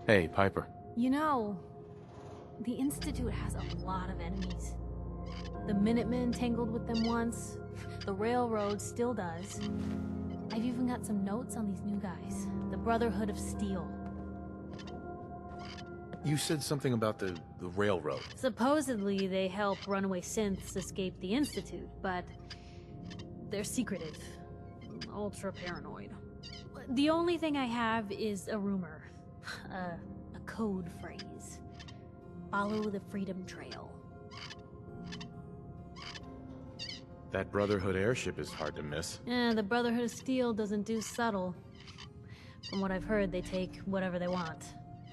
Hey, Piper. You know, the Institute has a lot of enemies. The Minutemen tangled with them once. The Railroad still does. I've even got some notes on these new guys. The Brotherhood of Steel. You said something about the railroad. Supposedly, they help runaway synths escape the Institute, but they're secretive. Ultra paranoid. The only thing I have is a rumor. A code phrase. Follow the Freedom Trail. That Brotherhood airship is hard to miss. The Brotherhood of Steel doesn't do subtle. From what I've heard, they take whatever they want.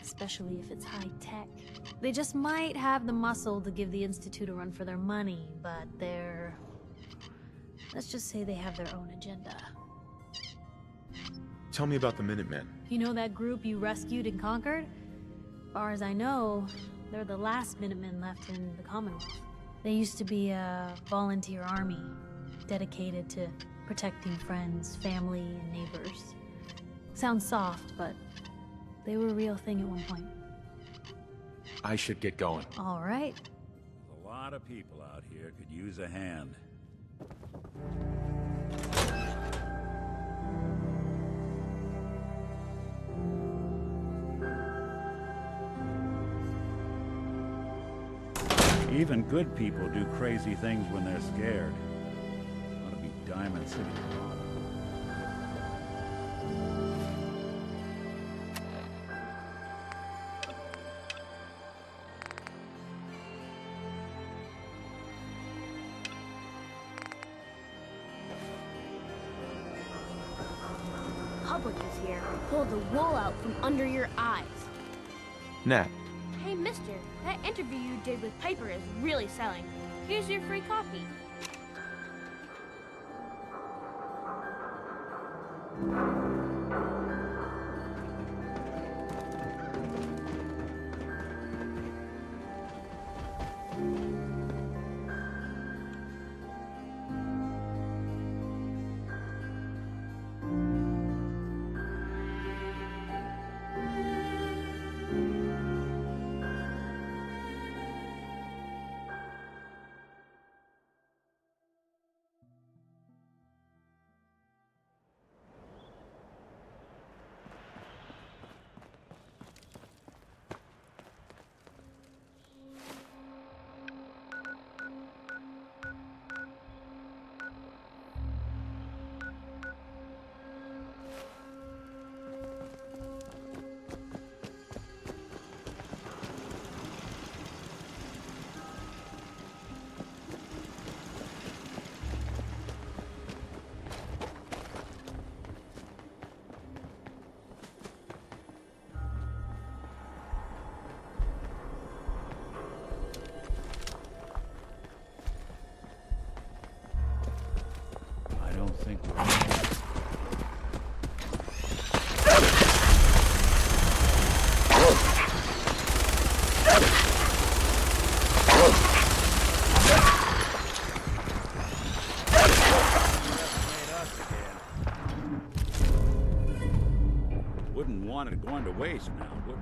Especially if it's high-tech. They just might have the muscle to give the Institute a run for their money, but they're... let's just say they have their own agenda. Tell me about the Minutemen. You know that group you rescued and conquered? Far as I know, they're the last Minutemen left in the Commonwealth. They used to be a volunteer army, dedicated to protecting friends, family, and neighbors. Sounds soft, but they were a real thing at one point. I should get going. All right. A lot of people out here could use a hand. Even good people do crazy things when they're scared. Ought to be Diamond City. Public is here. Pull the wool out from under your eyes. Nat, Hey, mister, that interview you did with Piper is really selling. Here's your free copy. I don't think wouldn't want it going to waste now, would we?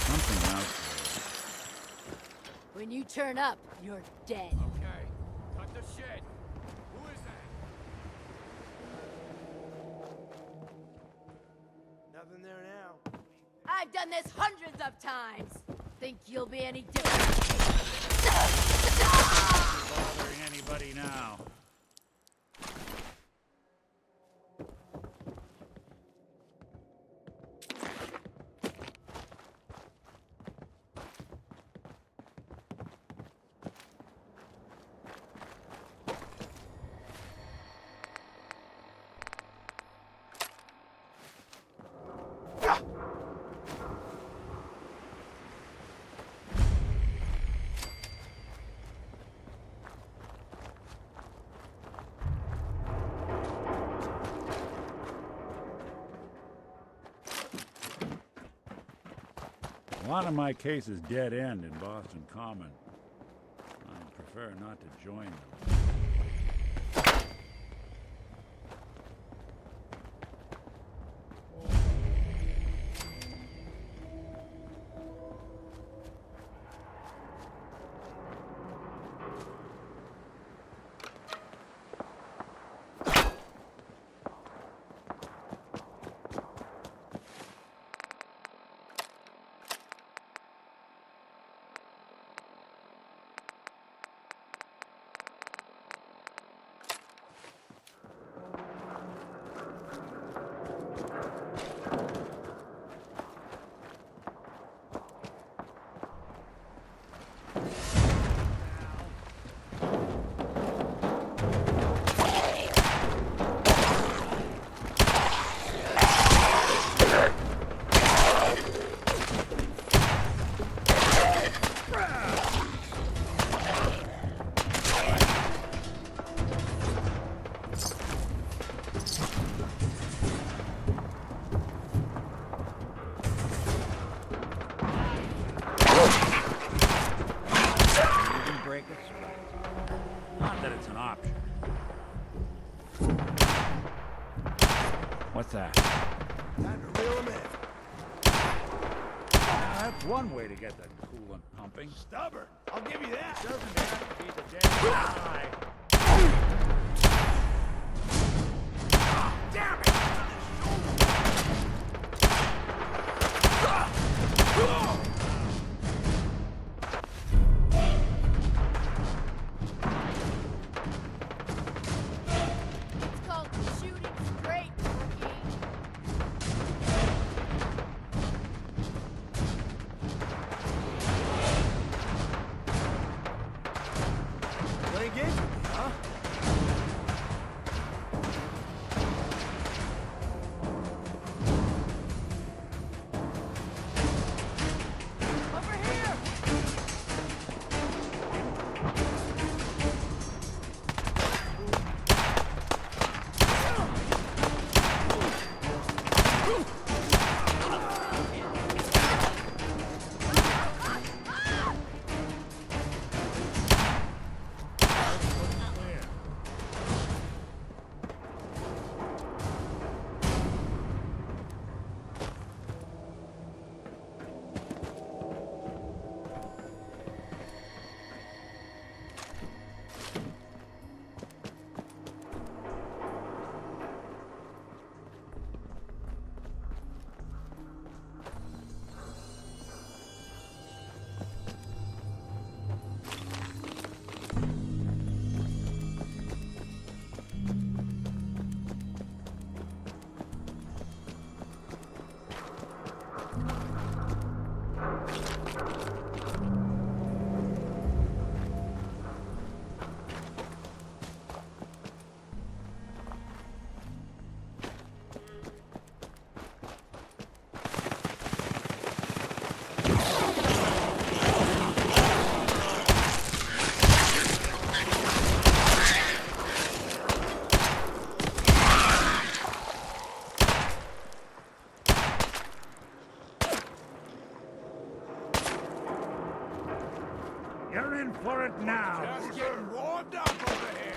Something else. When you turn up, you're dead. Okay, cut the shit. Who is that? Nothing there now. I've done this hundreds of times. Think you'll be any different? Bothering anybody now? A lot of my cases dead end in Boston Common. I prefer not to join them. Not that it's an option. What's that? Time to reel him in. That's one way to get the coolant pumping. Stubborn. I'll give you that. Doesn't have to be the damn guy. Damn it! It's called shooting straight, rookie. Playing games with me, huh? Over here! You're in for it now. Just getting warmed up over here.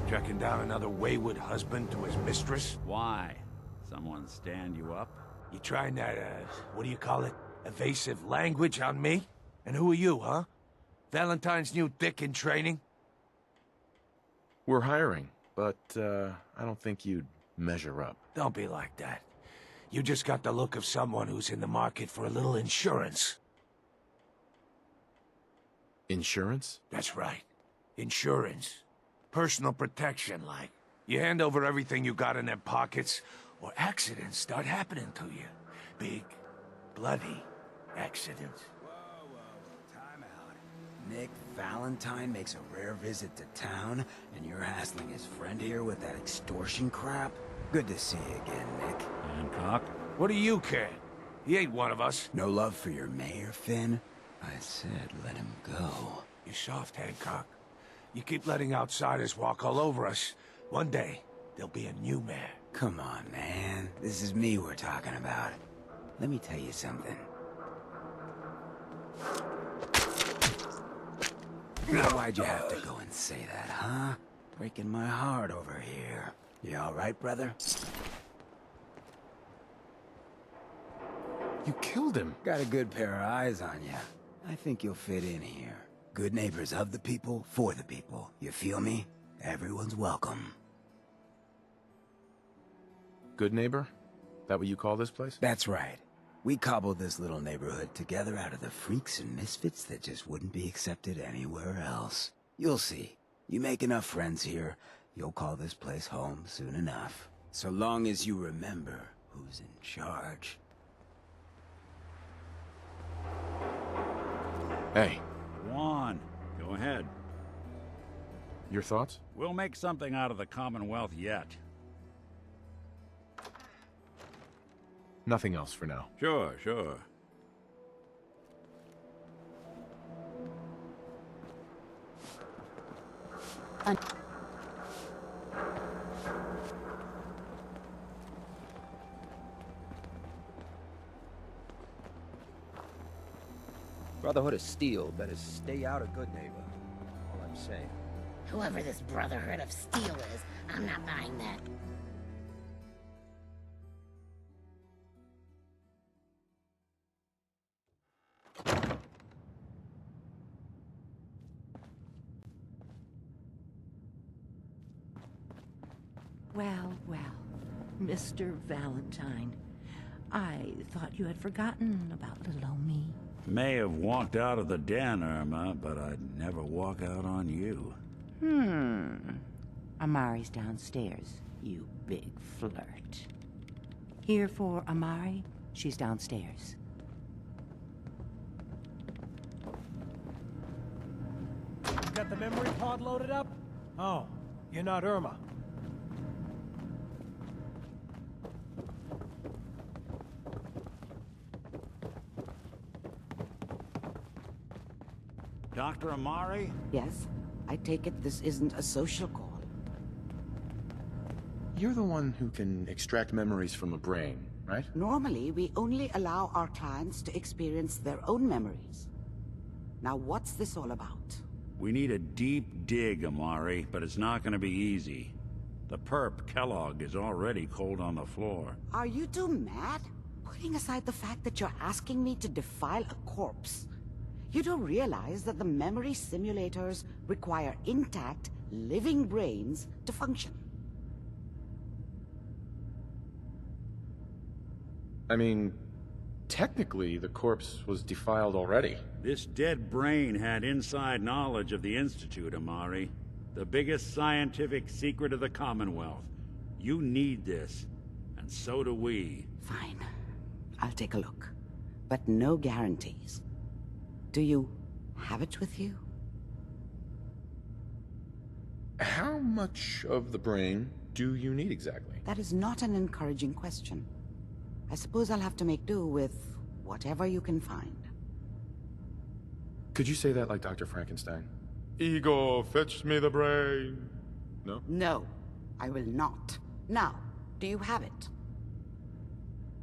Tracking down another wayward husband to his mistress? Why? Someone stand you up? You trying that, what do you call it? Evasive language on me? And who are you, huh? Valentine's new dick in training? We're hiring, but I don't think you'd measure up. Don't be like that. You just got the look of someone who's in the market for a little insurance. Insurance? That's right. Insurance. Personal protection, like. You hand over everything you got in them pockets, or accidents start happening to you. Big, bloody accidents. Time out. Nick Valentine makes a rare visit to town, and you're hassling his friend here with that extortion crap? Good to see you again, Nick. Hancock? What do you care? He ain't one of us. No love for your mayor, Finn? I said let him go. You soft, Hancock. You keep letting outsiders walk all over us. One day, there'll be a new mayor. Come on, man. This is me we're talking about. Let me tell you something. Now, why'd you have to go and say that, huh? Breaking my heart over here. You all right, brother? You killed him. Got a good pair of eyes on you. I think you'll fit in here. Good neighbors of the people, for the people. You feel me? Everyone's welcome. Good neighbor? That what you call this place? That's right. We cobbled this little neighborhood together out of the freaks and misfits that just wouldn't be accepted anywhere else. You'll see. You make enough friends here, you'll call this place home soon enough. So long as you remember who's in charge. Hey, Go on. Go ahead. your thoughts? We'll make something out of the Commonwealth yet. Nothing else for now. Sure, sure. Brotherhood of Steel better stay out of Good Neighbor. All I'm saying. Whoever this Brotherhood of Steel is, I'm not buying that. Well, well, Mr. Valentine. I thought you had forgotten about little old me. May have walked out of the den, Irma, but I'd never walk out on you. Amari's downstairs, you big flirt. Here for Amari? She's downstairs. You got the memory pod loaded up? Oh, you're not Irma. Dr. Amari? Yes? I take it this isn't a social call. You're the one who can extract memories from a brain, right? Normally, we only allow our clients to experience their own memories. Now, what's this all about? We need a deep dig, Amari, but it's not gonna be easy. The perp, Kellogg, is already cold on the floor. Are you two mad? Putting aside the fact that you're asking me to defile a corpse, you don't realize that the memory simulators require intact, living brains to function. I mean, technically, the corpse was defiled already. This dead brain had inside knowledge of the Institute, Amari. The biggest scientific secret of the Commonwealth. You need this, and so do we. Fine. I'll take a look. But no guarantees. Do you have it with you? How much of the brain do you need exactly? That is not an encouraging question. I suppose I'll have to make do with whatever you can find. Could you say that like Dr. Frankenstein? Igor, fetch me the brain. No? No, I will not. Now, do you have it?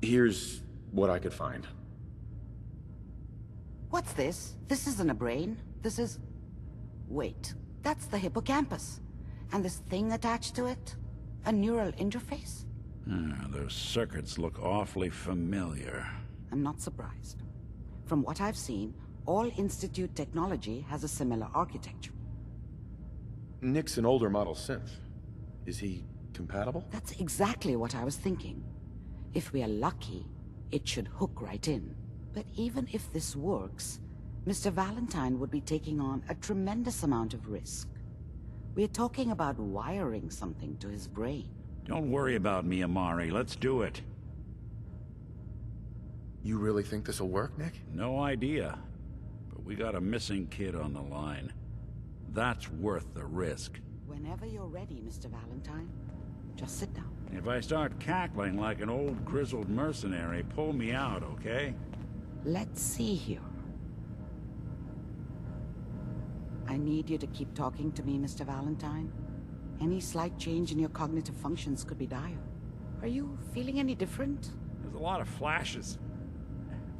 Here's what I could find. What's this? This isn't a brain. This is... Wait, that's the hippocampus. And this thing attached to it? A neural interface? Those circuits look awfully familiar. I'm not surprised. From what I've seen, all Institute technology has a similar architecture. Nick's an older model synth. Is he compatible? That's exactly what I was thinking. If we are lucky, it should hook right in. But even if this works, Mr. Valentine would be taking on a tremendous amount of risk. We're talking about wiring something to his brain. Don't worry about me, Amari. Let's do it. You really think this'll work, Nick? No idea. But we got a missing kid on the line. That's worth the risk. Whenever you're ready, Mr. Valentine, just sit down. If I start cackling like an old grizzled mercenary, pull me out, okay? Let's see here. I need you to keep talking to me, Mr. Valentine. Any slight change in your cognitive functions could be dire. Are you feeling any different? There's a lot of flashes.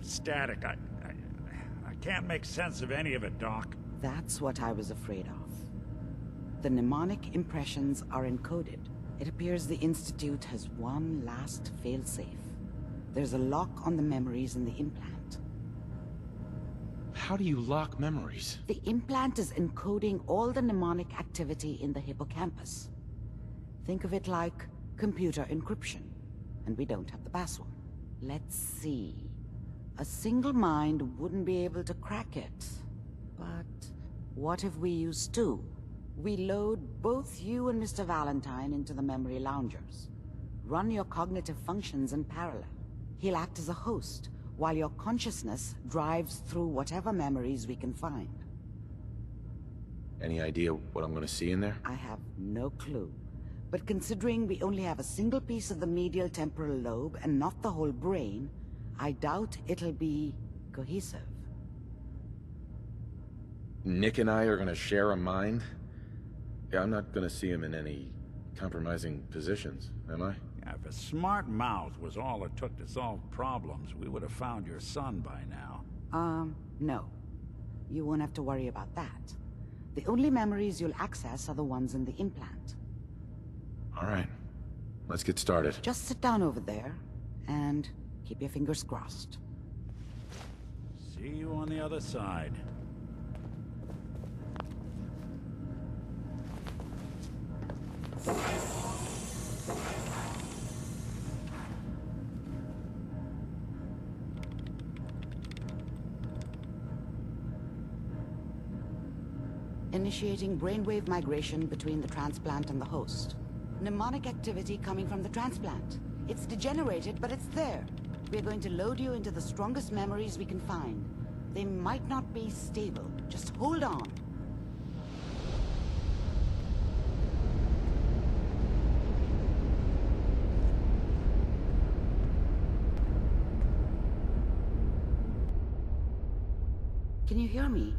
Static. I can't make sense of any of it, Doc. That's what I was afraid of. The mnemonic impressions are encoded. It appears the Institute has one last failsafe. There's a lock on the memories in the implant. How do you lock memories? The implant is encoding all the mnemonic activity in the hippocampus. Think of it like computer encryption, and we don't have the password. Let's see. A single mind wouldn't be able to crack it. But what if we use two? We load both you and Mr. Valentine into the memory loungers. Run your cognitive functions in parallel. He'll act as a host, while your consciousness drives through whatever memories we can find. Any idea what I'm gonna see in there? I have no clue. But considering we only have a single piece of the medial temporal lobe and not the whole brain, I doubt it'll be cohesive. Nick and I are gonna share a mind? Yeah, I'm not gonna see him in any compromising positions, am I? If a smart mouth was all it took to solve problems, we would have found your son by now. No. You won't have to worry about that. The only memories you'll access are the ones in the implant. All right. Let's get started. Just sit down over there, and keep your fingers crossed. See you on the other side. Initiating brainwave migration between the transplant and the host. Mnemonic activity coming from the transplant. It's degenerated, but it's there. We're going to load you into the strongest memories we can find. They might not be stable. Just hold on. Can you hear me?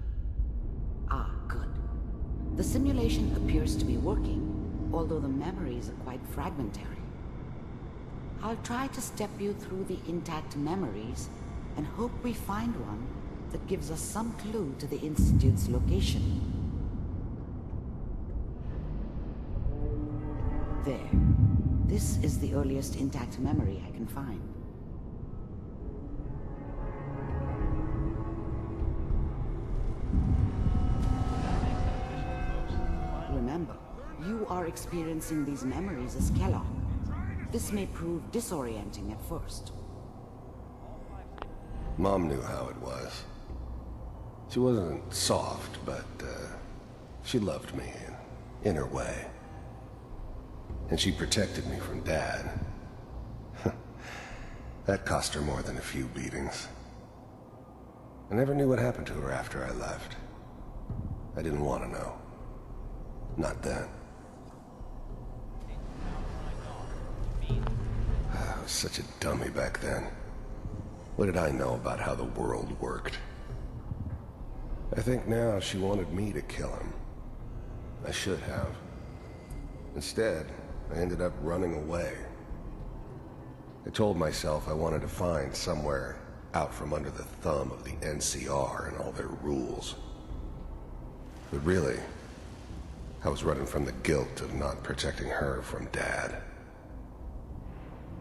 Ah, good. The simulation appears to be working, although the memories are quite fragmentary. I'll try to step you through the intact memories and hope we find one that gives us some clue to the Institute's location. There. This is the earliest intact memory I can find. Remember, you are experiencing these memories as Kellogg. This may prove disorienting at first. Mom knew how it was. She wasn't soft, but she loved me in her way. And she protected me from Dad. That cost her more than a few beatings. I never knew what happened to her after I left. I didn't want to know. Not then. I was such a dummy back then. What did I know about how the world worked? I think now she wanted me to kill him. I should have. Instead, I ended up running away. I told myself I wanted to find somewhere out from under the thumb of the NCR and all their rules. But really, I was running from the guilt of not protecting her from Dad.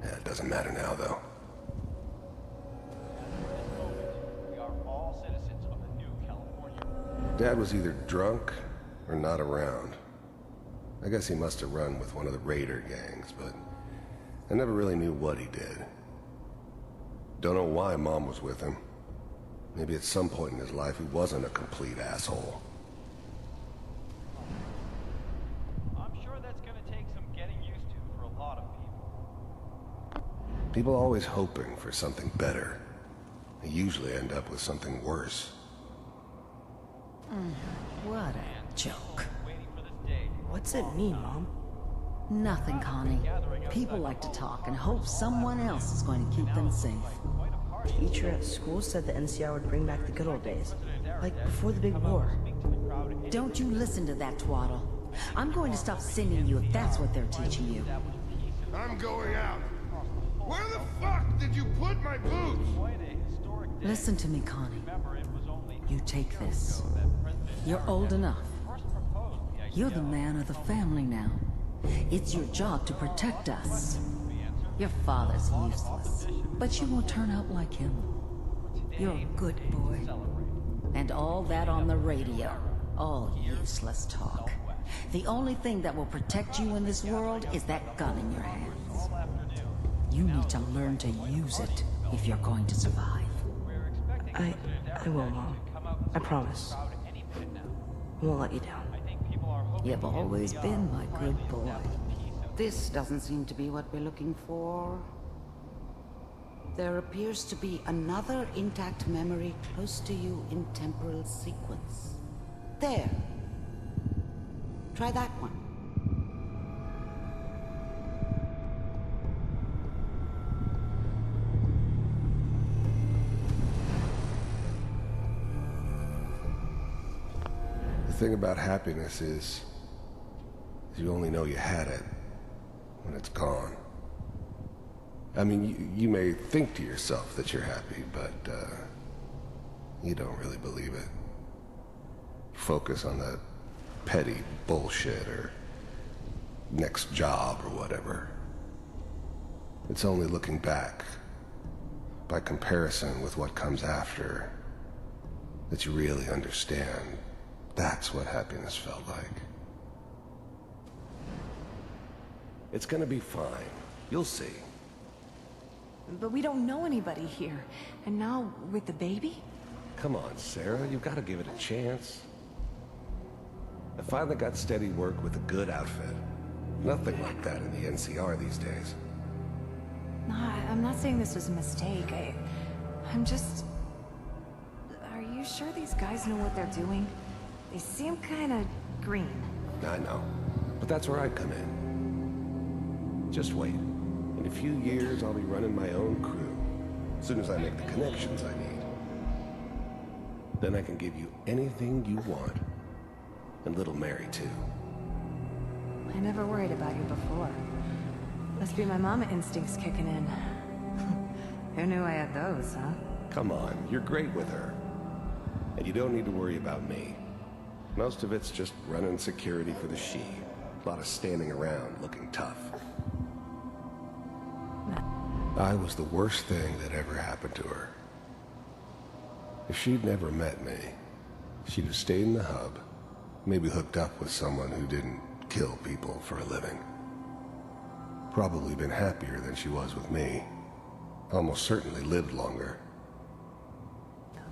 Yeah, it doesn't matter now, though. Dad was either drunk or not around. I guess he must have run with one of the raider gangs, but I never really knew what he did. Don't know why Mom was with him. Maybe at some point in his life he wasn't a complete asshole. I'm sure that's gonna take some getting used to for a lot of people. People always hoping for something better. They usually end up with something worse. What a joke. What's it mean, Mom? Nothing, Connie. People like to talk and hope someone else is going to keep them safe. Teacher at school said the NCR would bring back the good old days. Like before the big war. Don't you listen to that twaddle. I'm going to stop singing you if that's what they're teaching you. I'm going out. Where the fuck did you put my boots? Listen to me, Connie. You take this. You're old enough. You're the man of the family now. It's your job to protect us. Your father's useless, but you won't turn out like him. You're a good boy. And all that on the radio, all useless talk. The only thing that will protect you in this world is that gun in your hands. You need to learn to use it if you're going to survive. I will, Mom. I promise. I won't let you down. You've always been my good boy. This doesn't seem to be what we're looking for. There appears to be another intact memory close to you in temporal sequence. There. Try that one. The thing about happiness is you only know you had it when it's gone. I mean, you may think to yourself that you're happy, but you don't really believe it. focus on that petty bullshit or next job or whatever. It's only looking back, by comparison with what comes after, that you really understand that's what happiness felt like. It's gonna be fine. You'll see. But we don't know anybody here. And now, with the baby? Come on, Sarah, you've got to give it a chance. I finally got steady work with a good outfit. Nothing like that in the NCR these days. No, I'm not saying this was a mistake. I'm just... Are you sure these guys know what they're doing? They seem kinda green. I know, but that's where I come in. Just wait. In a few years, I'll be running my own crew. As soon as I make the connections I need. Then I can give you anything you want. And little Mary, too. I never worried about you before. Must be my mama instincts kicking in. Who knew I had those, huh? Come on, you're great with her. And you don't need to worry about me. Most of it's just running security for the she. A lot of standing around looking tough. I was the worst thing that ever happened to her. If she'd never met me, she'd have stayed in the hub, maybe hooked up with someone who didn't kill people for a living. Probably been happier than she was with me. Almost certainly lived longer.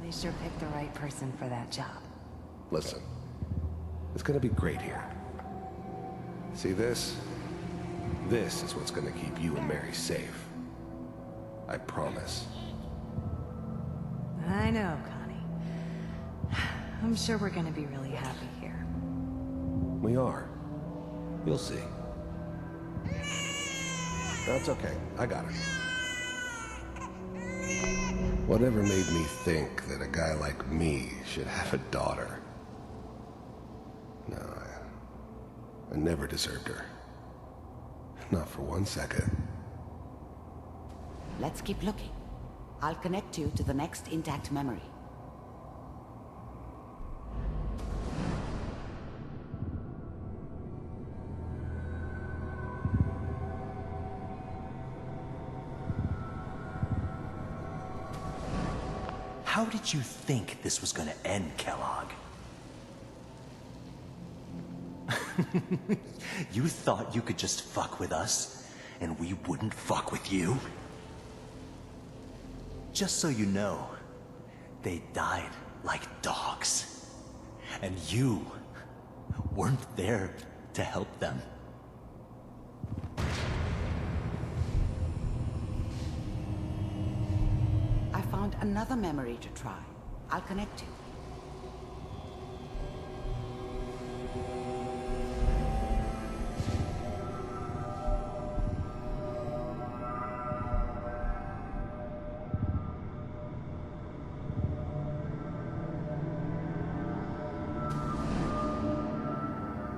They sure picked the right person for that job. Listen, it's gonna be great here. See this? This is what's gonna keep you and Mary safe. I promise. I know, Connie. I'm sure we're gonna be really happy here. We are. You'll see. That's okay. I got it. Whatever made me think that a guy like me should have a daughter? No, I never deserved her. Not for 1 second. Let's keep looking. I'll connect you to the next intact memory. How did you think this was gonna end, Kellogg? You thought you could just fuck with us, and we wouldn't fuck with you? Just so you know, they died like dogs. And you weren't there to help them. I found another memory to try. I'll connect you.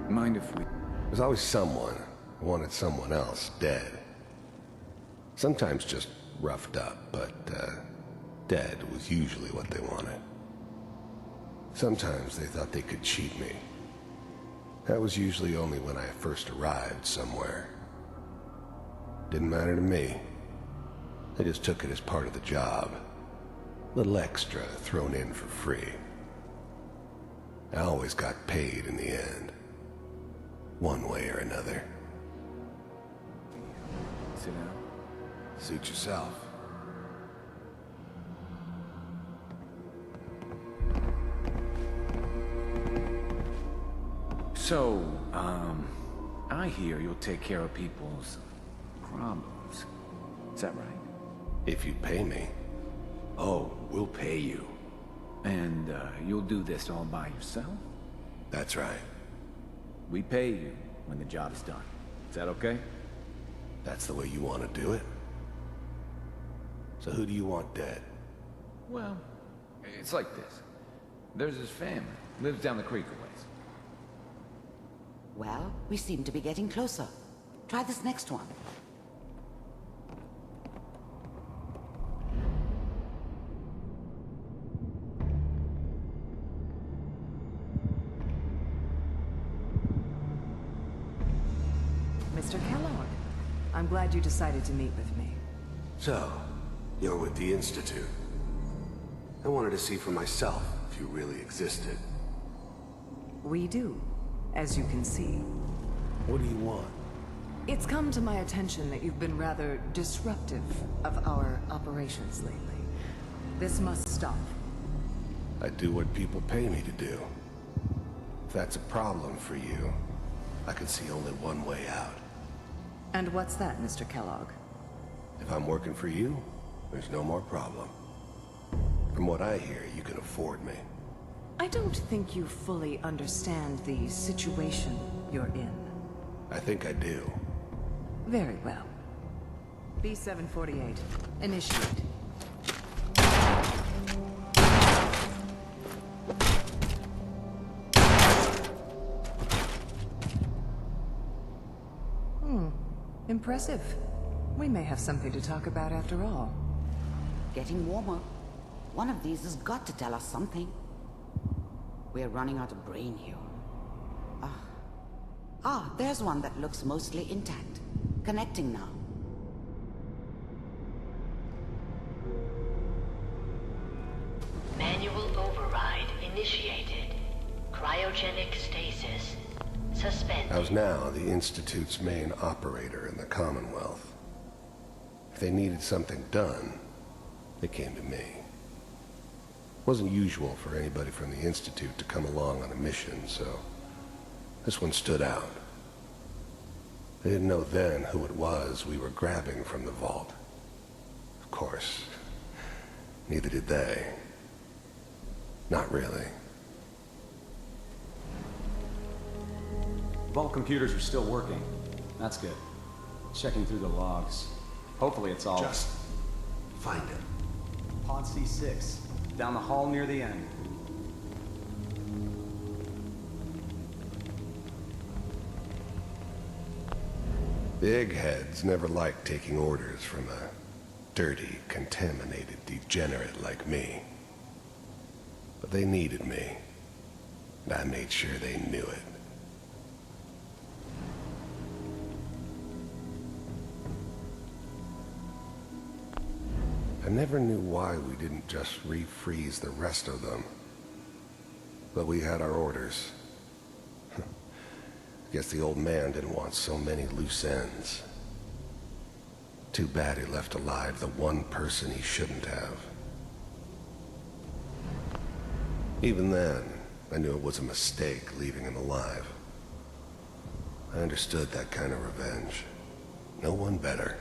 Mind if we... There's always someone who wanted someone else dead. Sometimes just roughed up, but, dead was usually what they wanted. Sometimes they thought they could cheat me. That was usually only when I first arrived somewhere. Didn't matter to me. I just took it as part of the job. Little extra thrown in for free. I always got paid in the end. One way or another. Sit down. Suit yourself. So, I hear you'll take care of people's problems. Is that right? If you pay me. Oh, we'll pay you. And, you'll do this all by yourself? That's right. We pay you when the job's done. Is that okay? That's the way you want to do it? So who do you want dead? Well, it's like this. There's his family. Lives down the creek a ways. Well, we seem to be getting closer. Try this next one. I'm glad you decided to meet with me. So, you're with the Institute. I wanted to see for myself if you really existed. We do, as you can see. What do you want? It's come to my attention that you've been rather disruptive of our operations lately. This must stop. I do what people pay me to do. If that's a problem for you, I can see only one way out. And what's that, Mr. Kellogg? If I'm working for you, there's no more problem. From what I hear, you can afford me. I don't think you fully understand the situation you're in. I think I do. Very well. B-748, initiate. Impressive. We may have something to talk about after all. Getting warmer. One of these has got to tell us something. We're running out of brain here. There's one that looks mostly intact. Connecting now. Manual override initiated. Cryogenic stasis suspended. I was now the Institute's main operator in the Commonwealth. If they needed something done, they came to me. It wasn't usual for anybody from the Institute to come along on a mission, so this one stood out. They didn't know then who it was we were grabbing from the vault. Of course, neither did they. Not really. Vault computers are still working. That's good. Checking through the logs. Hopefully it's all... Just find it. Pod C6. Down the hall near the end. The eggheads never liked taking orders from a dirty, contaminated degenerate like me. But they needed me, and I made sure they knew it. I never knew why we didn't just refreeze the rest of them. But we had our orders. Guess the old man didn't want so many loose ends. Too bad he left alive the one person he shouldn't have. Even then, I knew it was a mistake leaving him alive. I understood that kind of revenge. No one better.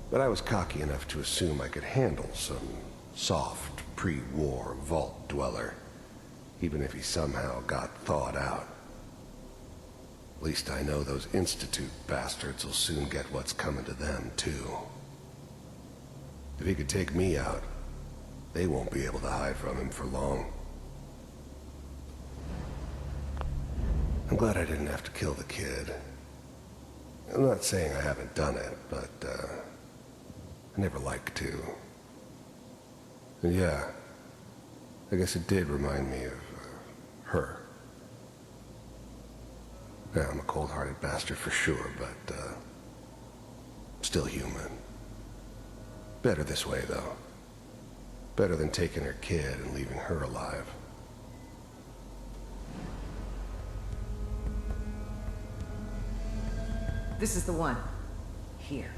But I was cocky enough to assume I could handle some soft, pre-war vault dweller, even if he somehow got thawed out. At least I know those Institute bastards will soon get what's coming to them, too. If he could take me out, they won't be able to hide from him for long. I'm glad I didn't have to kill the kid. I'm not saying I haven't done it, but, I never liked to. And yeah, I guess it did remind me of, her. Yeah, I'm a cold-hearted bastard for sure, but, still human. Better this way, though. Better than taking her kid and leaving her alive. This is the one. Here.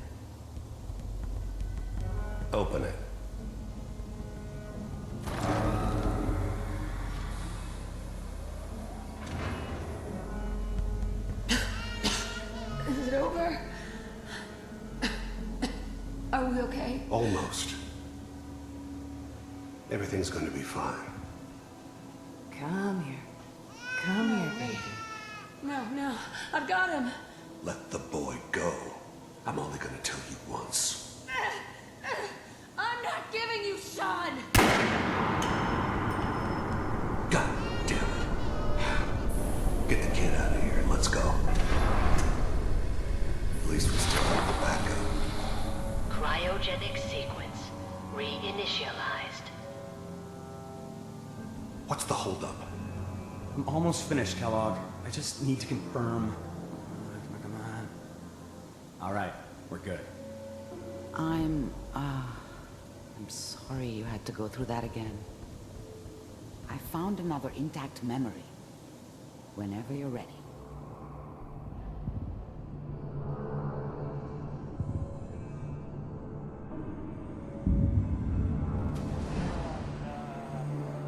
Open it. Is it over? Are we okay? Almost. Everything's going to be fine. Come here. Come here, baby. No, I've got him. Let the boy go. I'm only going to tell you once. I'm not giving you Sean! God damn it. Get the kid out of here and let's go. At least we still have the backup. Cryogenic sequence reinitialized. What's the holdup? I'm almost finished, Kellogg. I just need to confirm. Come on. All right, we're good. I'm sorry you had to go through that again. I found another intact memory. Whenever you're ready.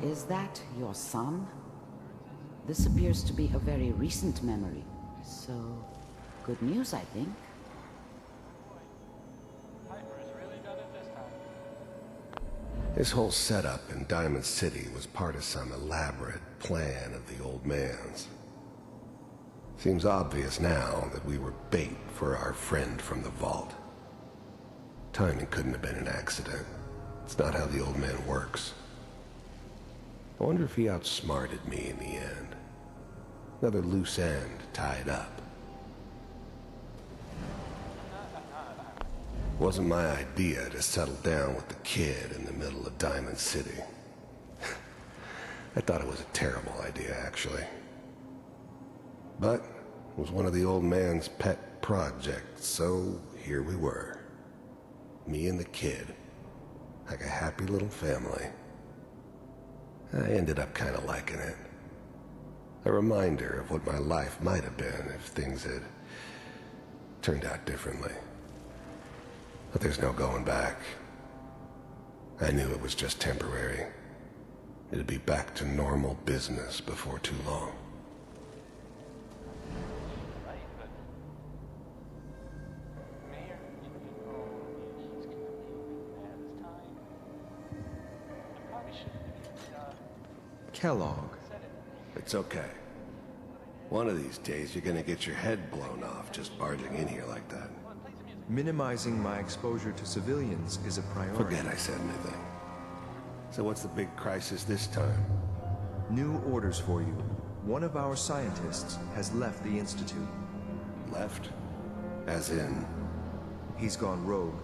Is that your son? This appears to be a very recent memory, so good news, I think. This whole setup in Diamond City was part of some elaborate plan of the old man's. Seems obvious now that we were bait for our friend from the vault. Timing couldn't have been an accident. It's not how the old man works. I wonder if he outsmarted me in the end. Another loose end tied up. Wasn't my idea to settle down with the kid in the middle of Diamond City. I thought it was a terrible idea, actually. But it was one of the old man's pet projects, so here we were. Me and the kid, like a happy little family. I ended up kind of liking it. A reminder of what my life might have been if things had turned out differently. But there's no going back. I knew it was just temporary. It'd be back to normal business before too long. Kellogg. It's okay. One of these days you're gonna get your head blown off just barging in here like that. Minimizing my exposure to civilians is a priority. Forget I said anything. So what's the big crisis this time? New orders for you. One of our scientists has left the Institute. Left? As in? He's gone rogue.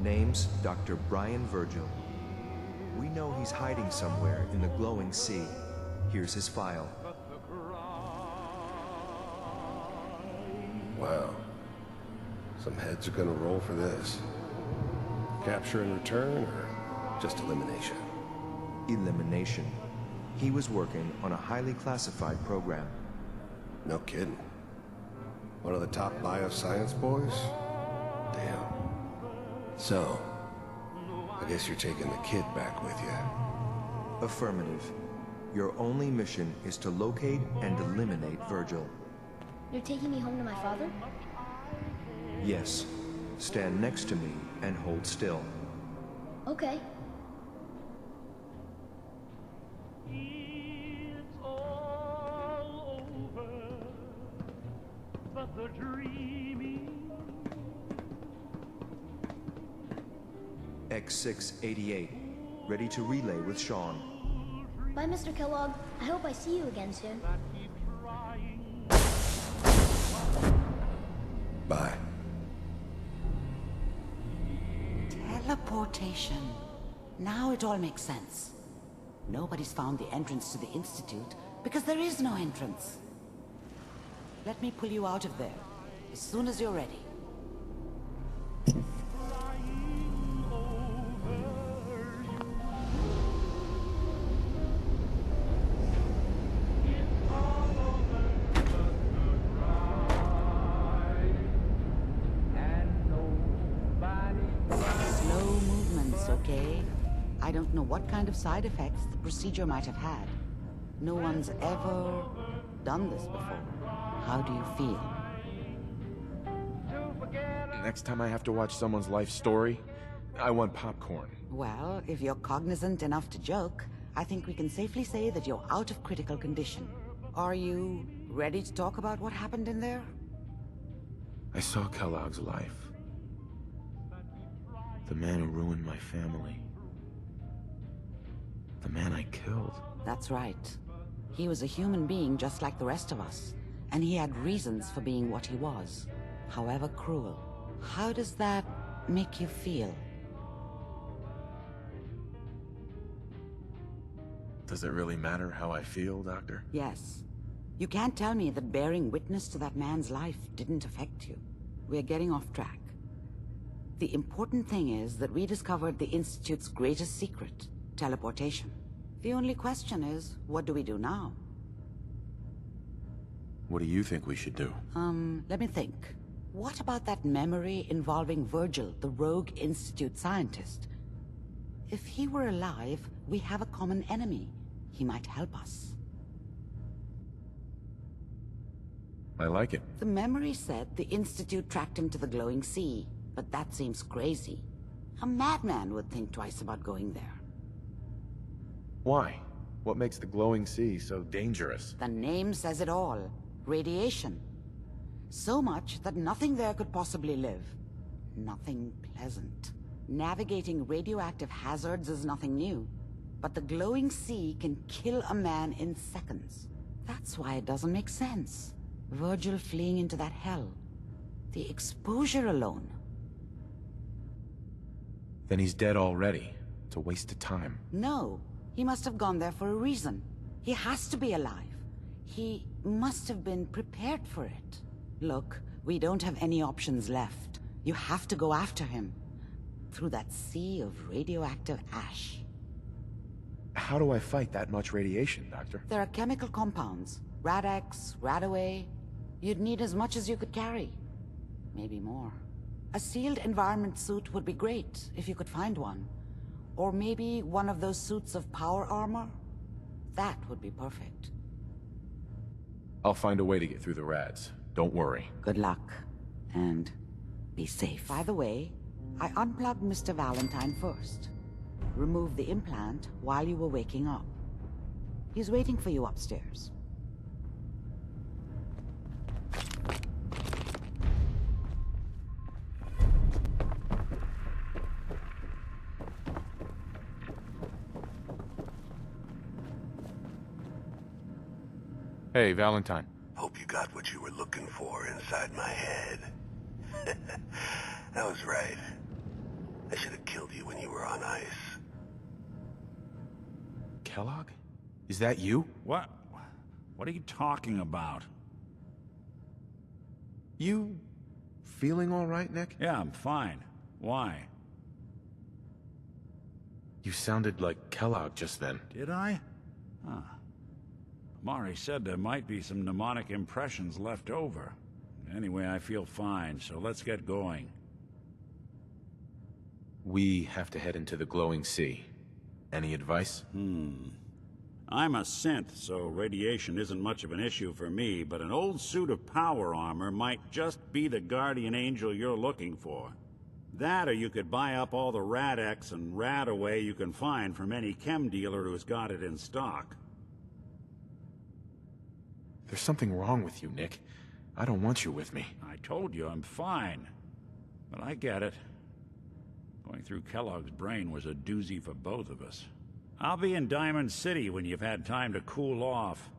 Name's Dr. Brian Virgil. We know he's hiding somewhere in the glowing sea. Here's his file. Wow. Some heads are gonna roll for this. Capture and return, or just elimination? Elimination. He was working on a highly classified program. No kidding. One of the top bioscience boys? Damn. So, I guess you're taking the kid back with you. Affirmative. Your only mission is to locate and eliminate Virgil. You're taking me home to my father? Yes. Stand next to me and hold still. Okay. X688. Ready to relay with Sean. Bye, Mr. Kellogg. I hope I see you again soon. Bye. Teleportation. Now it all makes sense. Nobody's found the entrance to the Institute because there is no entrance. Let me pull you out of there as soon as you're ready. Slow movements, okay? I don't know what kind of side effects the procedure might have had. No one's ever done this before. How do you feel? Next time I have to watch someone's life story, I want popcorn. Well, if you're cognizant enough to joke, I think we can safely say that you're out of critical condition. Are you ready to talk about what happened in there? I saw Kellogg's life. The man who ruined my family. The man I killed. That's right. He was a human being just like the rest of us. And he had reasons for being what he was, however cruel. How does that make you feel? Does it really matter how I feel, Doctor? Yes. You can't tell me that bearing witness to that man's life didn't affect you. we're getting off track. The important thing is that we discovered the Institute's greatest secret, teleportation. The only question is, what do we do now? What do you think we should do? Let me think. What about that memory involving Virgil, the rogue Institute scientist? If he were alive, we have a common enemy. He might help us. I like it. The memory said the Institute tracked him to the glowing sea, but that seems crazy. A madman would think twice about going there. Why? What makes the glowing sea so dangerous? The name says it all. Radiation. So much that nothing there could possibly live. Nothing pleasant. Navigating radioactive hazards is nothing new. But the glowing sea can kill a man in seconds. That's why it doesn't make sense. Virgil fleeing into that hell. The exposure alone. Then he's dead already. It's a waste of time. No, he must have gone there for a reason. He has to be alive. He must have been prepared for it. Look, we don't have any options left. You have to go after him. Through that sea of radioactive ash. How do I fight that much radiation, Doctor? There are chemical compounds. Rad-X, Radaway. You'd need as much as you could carry. Maybe more. A sealed environment suit would be great, if you could find one. Or maybe one of those suits of power armor? That would be perfect. I'll find a way to get through the rads. Don't worry. Good luck. And be safe. By the way, I unplugged Mr. Valentine first. Removed the implant while you were waking up. He's waiting for you upstairs. Hey, Valentine. Hope you got what you were looking for inside my head. That was right. I should have killed you when you were on ice. Kellogg? Is that you? What? What are you talking about? You feeling all right, Nick? Yeah, I'm fine. Why? You sounded like Kellogg just then. Did I? Huh. Mari said there might be some mnemonic impressions left over. Anyway, I feel fine, so let's get going. We have to head into the glowing sea. Any advice? I'm a synth, so radiation isn't much of an issue for me, but an old suit of power armor might just be the guardian angel you're looking for. That, or you could buy up all the Rad-X and Radaway you can find from any chem dealer who's got it in stock. There's something wrong with you, Nick. I don't want you with me. I told you I'm fine. But I get it. Going through Kellogg's brain was a doozy for both of us. I'll be in Diamond City when you've had time to cool off.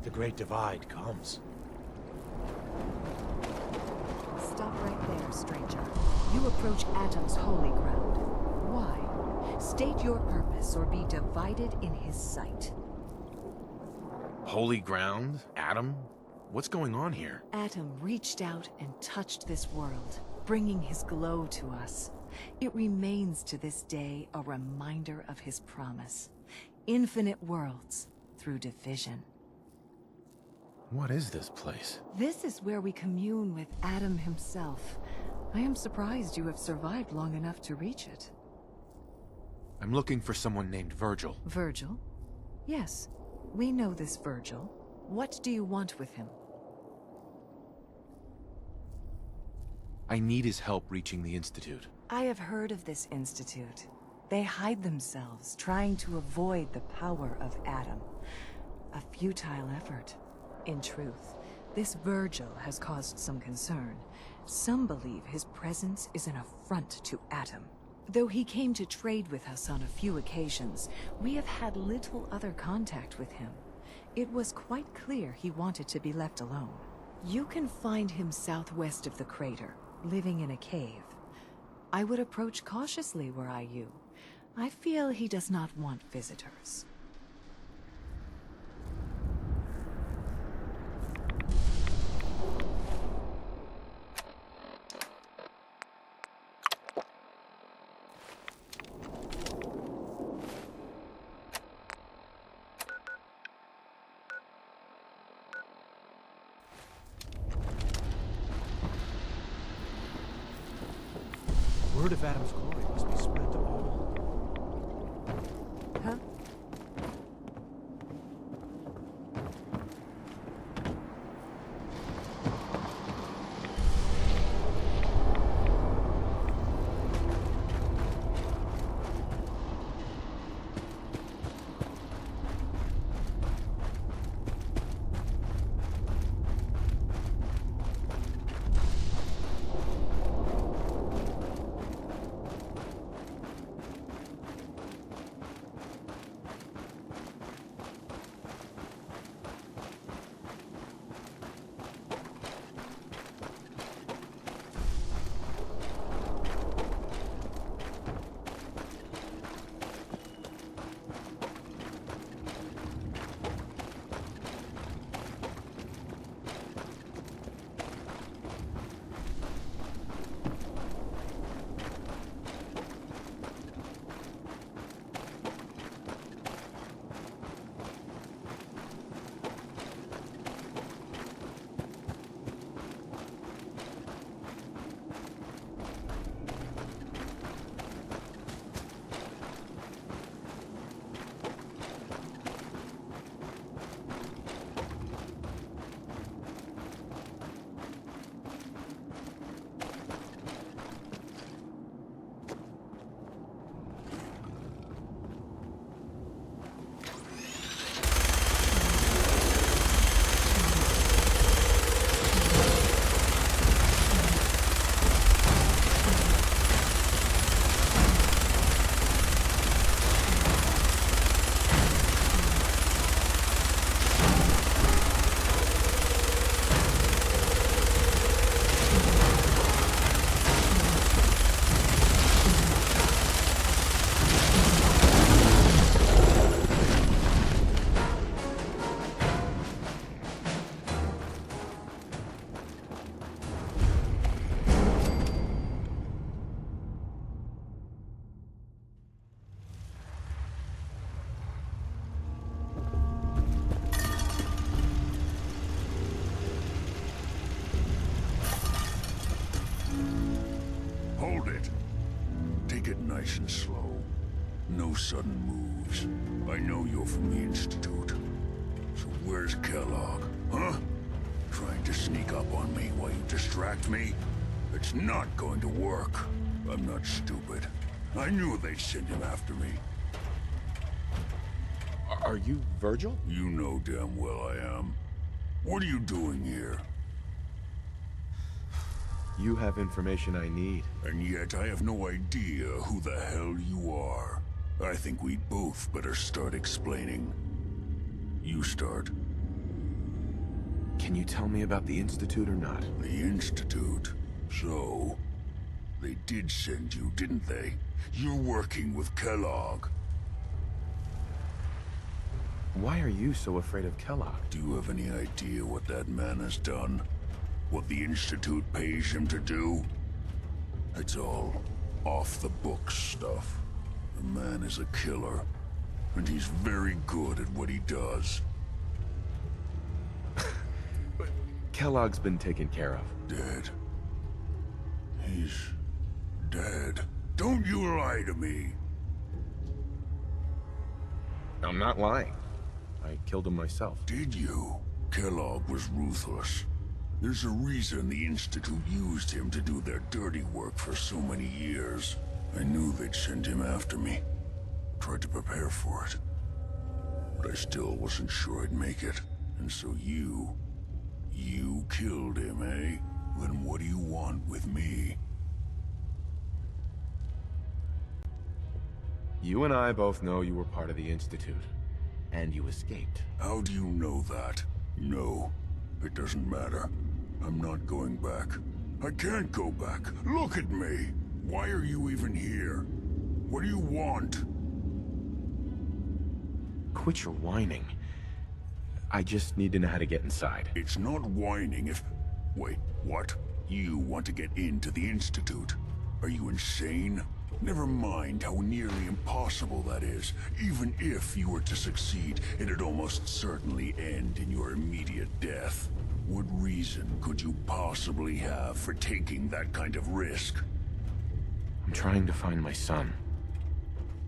the Great Divide comes. Stop right there, stranger. You approach Atom's holy ground. Why? State your purpose or be divided in his sight. Holy ground? Adam? What's going on here? Atom reached out and touched this world, bringing his glow to us. It remains to this day a reminder of his promise. Infinite worlds through division. What is this place? This is where we commune with Atom himself. I am surprised you have survived long enough to reach it. I'm looking for someone named Virgil. Virgil? Yes, we know this Virgil. What do you want with him? I need his help reaching the Institute. I have heard of this institute. They hide themselves, trying to avoid the power of Atom. A futile effort. In truth, this Virgil has caused some concern. Some believe his presence is an affront to Atom. Though he came to trade with us on a few occasions, we have had little other contact with him. It was quite clear he wanted to be left alone. You can find him southwest of the crater, living in a cave. I would approach cautiously were I you. I feel he does not want visitors. Word of Adam's glory must be spread to all. Huh? Hold it. Take it nice and slow. No sudden moves. I know you're from the Institute. So where's Kellogg, huh? Trying to sneak up on me while you distract me? It's not going to work. I'm not stupid. I knew they'd send him after me. Are you Virgil? You know damn well I am. What are you doing here? You have information I need. And yet I have no idea who the hell you are. I think we both better start explaining. You start. Can you tell me about the Institute or not? The Institute? So, they did send you, didn't they? You're working with Kellogg. Why are you so afraid of Kellogg? Do you have any idea what that man has done? What the Institute pays him to do? It's all off-the-books stuff. The man is a killer, and he's very good at what he does. Kellogg's been taken care of. Dead. He's dead. Don't you lie to me! I'm not lying. I killed him myself. Did you? Kellogg was ruthless. There's a reason the Institute used him to do their dirty work for so many years. I knew they'd send him after me. Tried to prepare for it. But I still wasn't sure I'd make it. And so you killed him, eh? Then what do you want with me? You and I both know you were part of the Institute. And you escaped. How do you know that? No, it doesn't matter. I'm not going back. I can't go back. Look at me! Why are you even here? What do you want? Quit your whining. I just need to know how to get inside. It's not whining if... Wait, what? You want to get into the Institute? Are you insane? Never mind how nearly impossible that is. Even if you were to succeed, it'd almost certainly end in your immediate death. What reason could you possibly have for taking that kind of risk? I'm trying to find my son.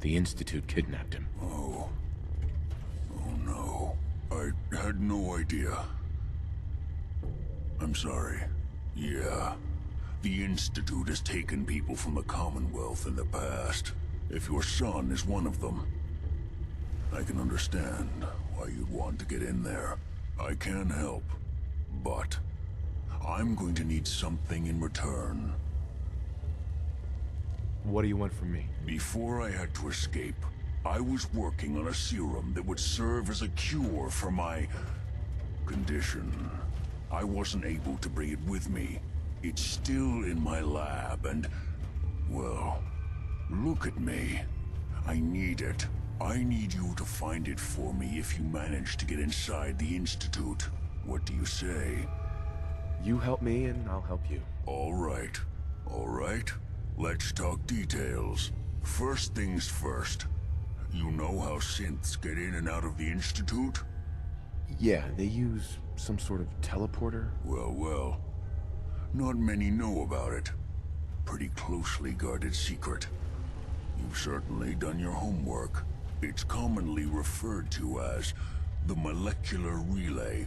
The Institute kidnapped him. Oh no. I had no idea. I'm sorry. Yeah. The Institute has taken people from the Commonwealth in the past. If your son is one of them, I can understand why you'd want to get in there. I can help, but I'm going to need something in return. What do you want from me? Before I had to escape, I was working on a serum that would serve as a cure for my condition. I wasn't able to bring it with me. It's still in my lab and, well, look at me. I need it. I need you to find it for me if you manage to get inside the Institute. What do you say? You help me and I'll help you. All right. All right. Let's talk details. First things first. You know how synths get in and out of the Institute? Yeah, they use some sort of teleporter. Well. Not many know about it. Pretty closely guarded secret. You've certainly done your homework. It's commonly referred to as the molecular relay.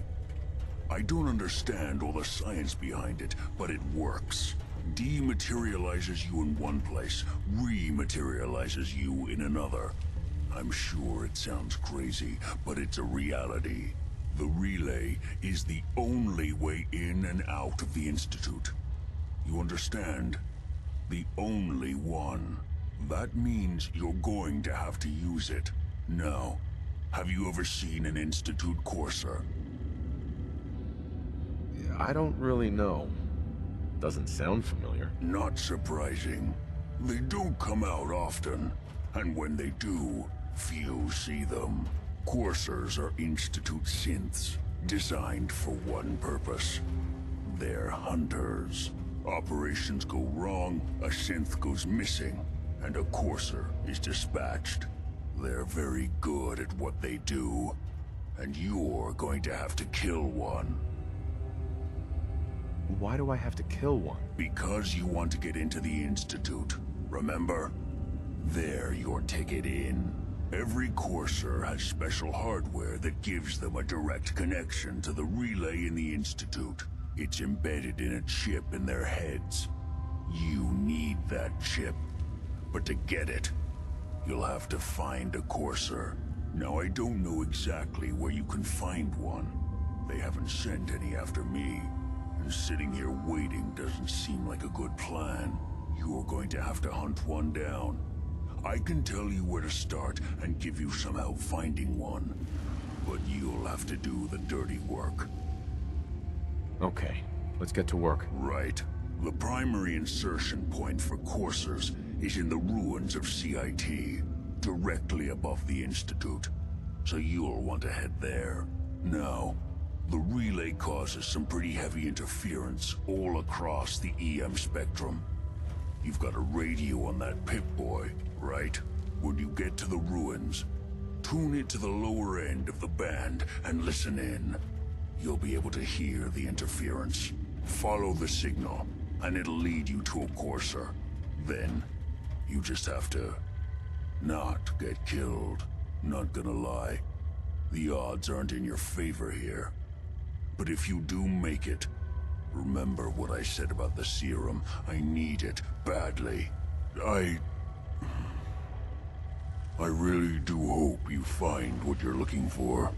I don't understand all the science behind it, but it works. Dematerializes you in one place, rematerializes you in another. I'm sure it sounds crazy, but it's a reality. The relay is the only way in and out of the Institute. You understand? The only one. That means you're going to have to use it. Now, have you ever seen an Institute courser? I don't really know. Doesn't sound familiar. Not surprising. They don't come out often, and when they do, few see them. Coursers are Institute synths, designed for one purpose. They're hunters. Operations go wrong, a synth goes missing, and a courser is dispatched. They're very good at what they do, and you're going to have to kill one. Why do I have to kill one? Because you want to get into the Institute, remember? They're your ticket in. Every courser has special hardware that gives them a direct connection to the relay in the Institute. It's embedded in a chip in their heads. You need that chip. But to get it, you'll have to find a courser. Now, I don't know exactly where you can find one. They haven't sent any after me. And sitting here waiting doesn't seem like a good plan. You're going to have to hunt one down. I can tell you where to start and give you some help finding one. But you'll have to do the dirty work. Okay, let's get to work. Right. The primary insertion point for coursers is in the ruins of CIT, directly above the Institute. So you'll want to head there. Now, the relay causes some pretty heavy interference all across the EM spectrum. You've got a radio on that Pip-Boy, right? When you get to the ruins, tune it to the lower end of the band and listen in. You'll be able to hear the interference. Follow the signal, and it'll lead you to a courser. Then, you just have to not get killed. Not gonna lie, the odds aren't in your favor here. But if you do make it, remember what I said about the serum. I need it badly. I really do hope you find what you're looking for.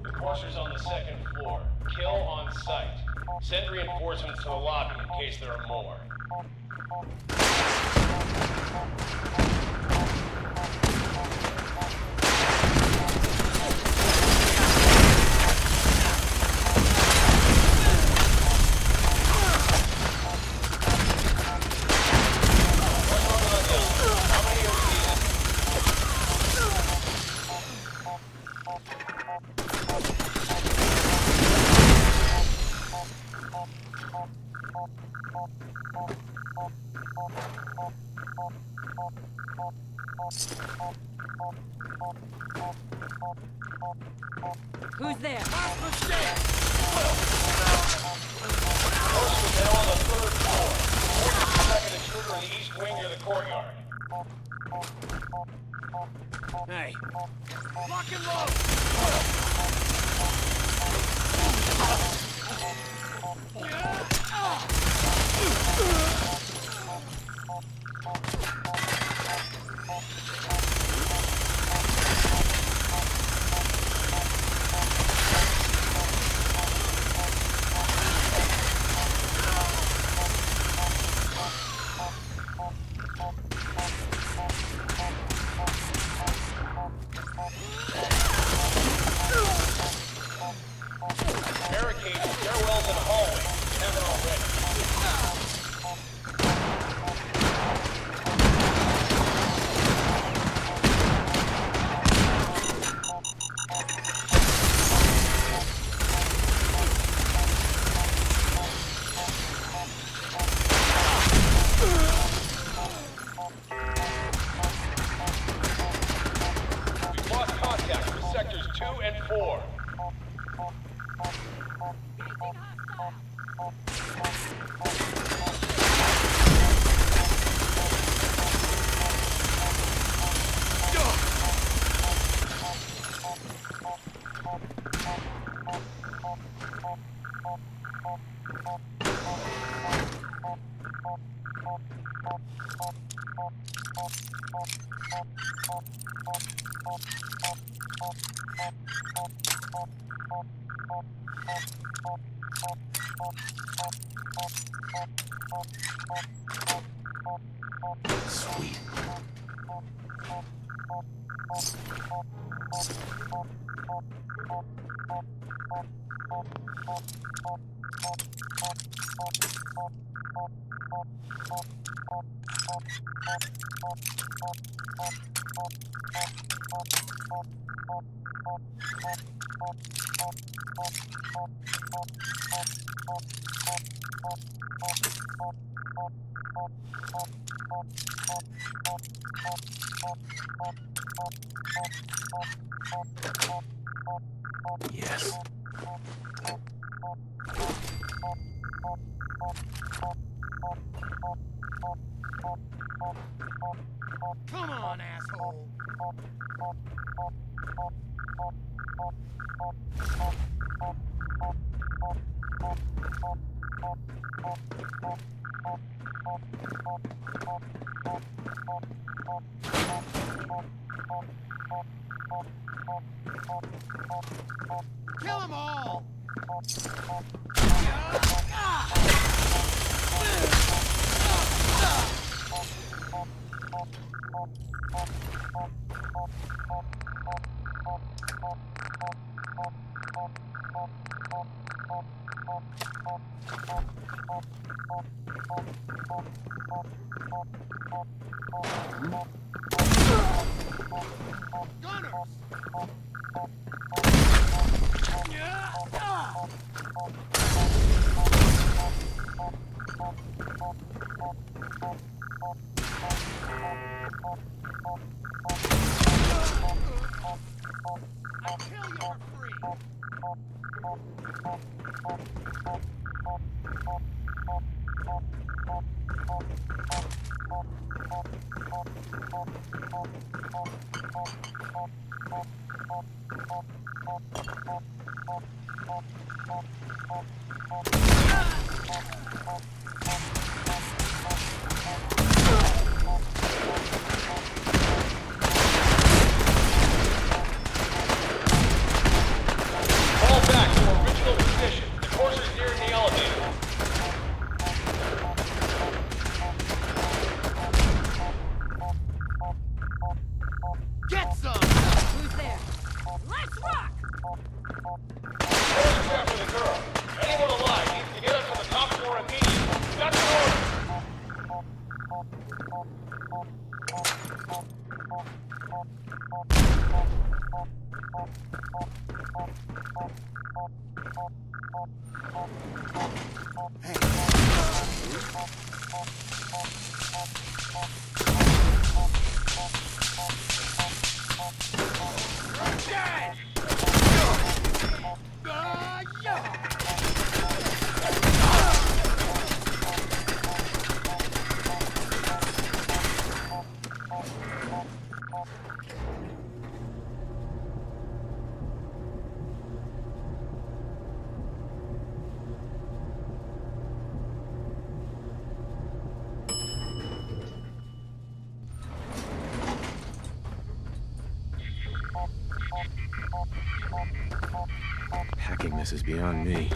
Enforcers on the second floor. Kill on sight. Send reinforcements to the lobby in case there are more. Who's there? Most of them on the third floor. Second intruder in the east wing near the courtyard. Hey. Lock and load! Barricade stairwells and hallways. Haven't already. We've lost contact with sectors 2 and 4. Sweet. Yes. Come on, asshole! Kill them all! Hacking this is beyond me.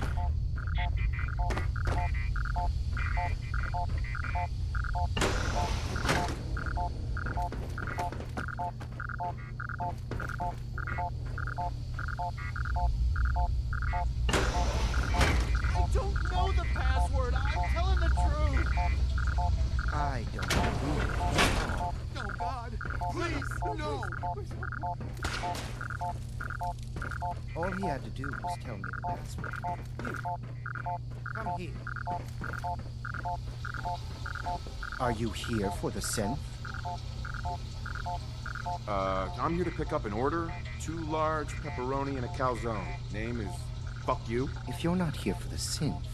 I don't know the password. I'm telling the truth. I don't know. Oh, God. Please, no. All he had to do was tell me the password. You, come here. Are you here for the synth? I'm here to pick up an order. 2 large pepperoni and a calzone. Name is Fuck You. If you're not here for the synth,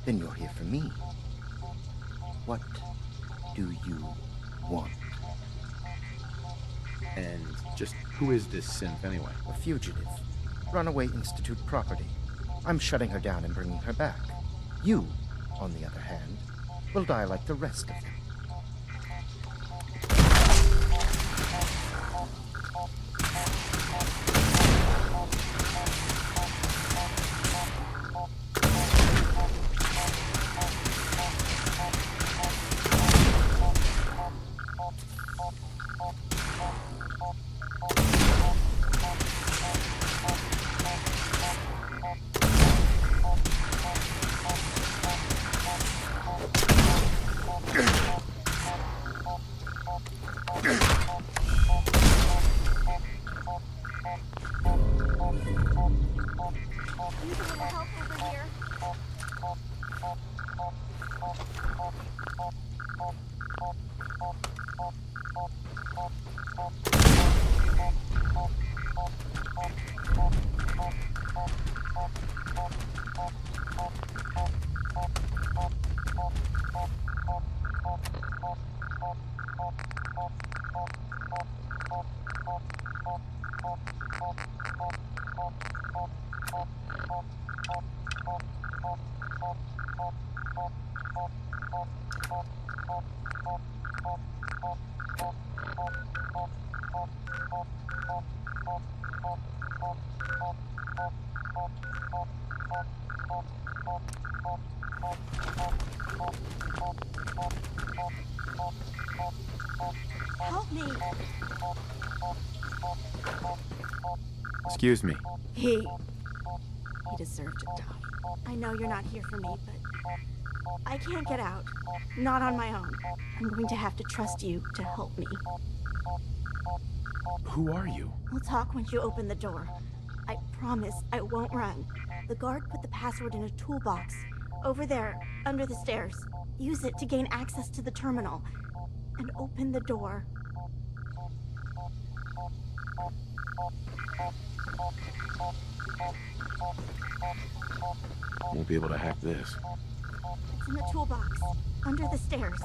then you're here for me. What do you want? And just who is this synth anyway? A fugitive. Runaway Institute property. I'm shutting her down and bringing her back. You, on the other hand, will die like the rest of them. Help me. Excuse me. He deserved to die. I know you're not here for me, but I can't get out. Not on my own. I'm going to have to trust you to help me. Who are you? We'll talk once you open the door. I promise I won't run. The guard put the password in a toolbox. Over there, under the stairs. Use it to gain access to the terminal. And open the door. Won't be able to hack this. It's in the toolbox. Under the stairs.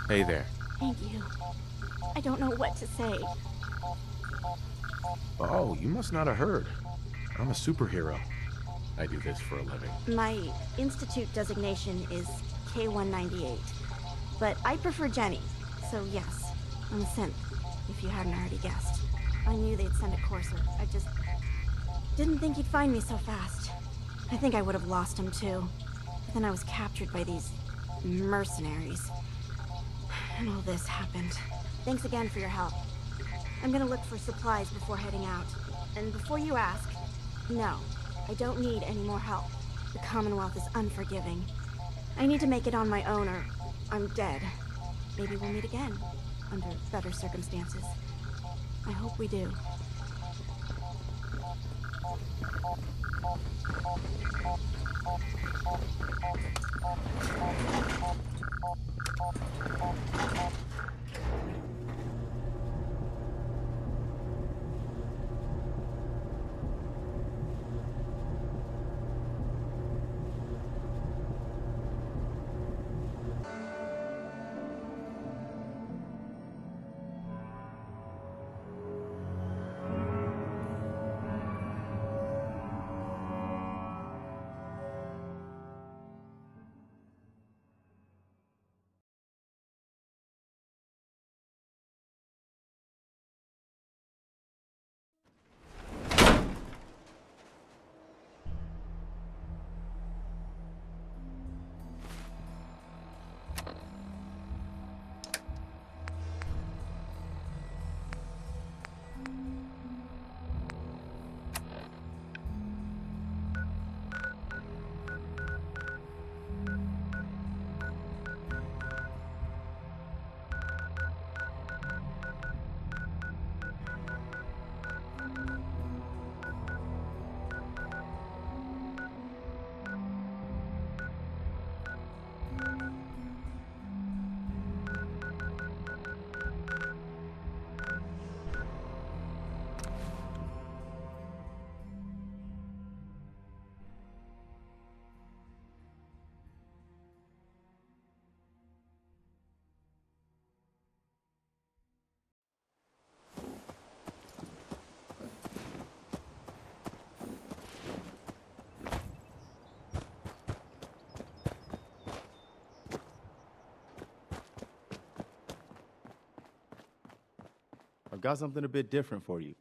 Hey there. Thank you. I don't know what to say. Oh, you must not have heard. I'm a superhero. I do this for a living. My Institute designation is K-198, but I prefer Jenny, so yes, I'm a synth, if you hadn't already guessed. I knew they'd send a courser. I just didn't think you'd find me so fast. I think I would have lost him too. But then I was captured by these mercenaries. And all this happened. Thanks again for your help. I'm gonna look for supplies before heading out. And before you ask, no, I don't need any more help. The Commonwealth is unforgiving. I need to make it on my own or I'm dead. Maybe we'll meet again, under better circumstances. I hope we do. I've got something a bit different for you.